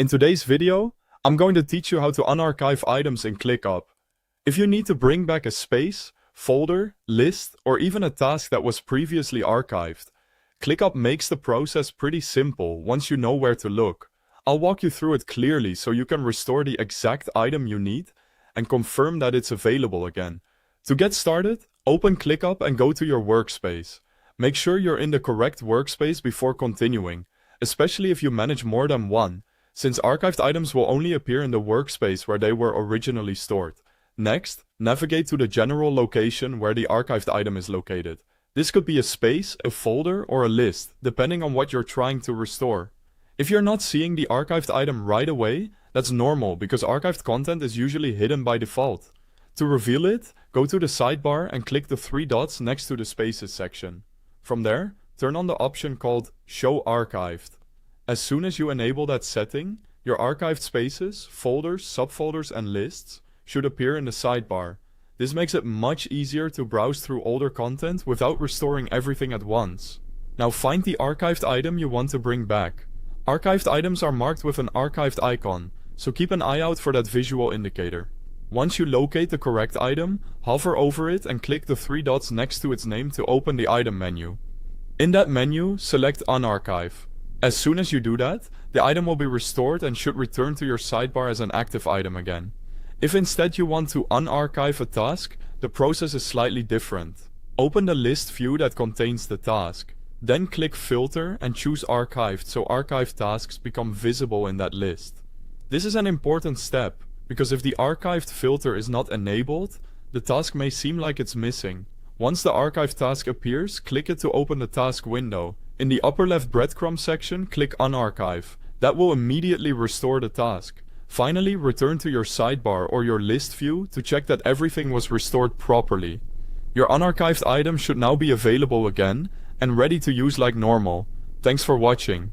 In today's video, I'm going to teach you how to unarchive items in ClickUp. If you need to bring back a space, folder, list, or even a task that was previously archived, ClickUp makes the process pretty simple once you know where to look. I'll walk you through it clearly so you can restore the exact item you need and confirm that it's available again. To get started, open ClickUp and go to your workspace. Make sure you're in the correct workspace before continuing, especially if you manage more than one, since archived items will only appear in the workspace where they were originally stored. Next, navigate to the general location where the archived item is located. This could be a space, a folder, or a list, depending on what you're trying to restore. If you're not seeing the archived item right away, that's normal because archived content is usually hidden by default. To reveal it, go to the sidebar and click the three dots next to the Spaces section. From there, turn on the option called Show Archived. As soon as you enable that setting, your archived spaces, folders, subfolders, and lists should appear in the sidebar. This makes it much easier to browse through older content without restoring everything at once. Now find the archived item you want to bring back. Archived items are marked with an archived icon, so keep an eye out for that visual indicator. Once you locate the correct item, hover over it and click the three dots next to its name to open the item menu. In that menu, select Unarchive. As soon as you do that, the item will be restored and should return to your sidebar as an active item again. If instead you want to unarchive a task, the process is slightly different. Open the list view that contains the task. Then click Filter and choose Archived so archived tasks become visible in that list. This is an important step, because if the archived filter is not enabled, the task may seem like it's missing. Once the archived task appears, click it to open the task window. In the upper left breadcrumb section, click Unarchive. That will immediately restore the task. Finally, return to your sidebar or your list view to check that everything was restored properly. Your unarchived item should now be available again and ready to use like normal. Thanks for watching.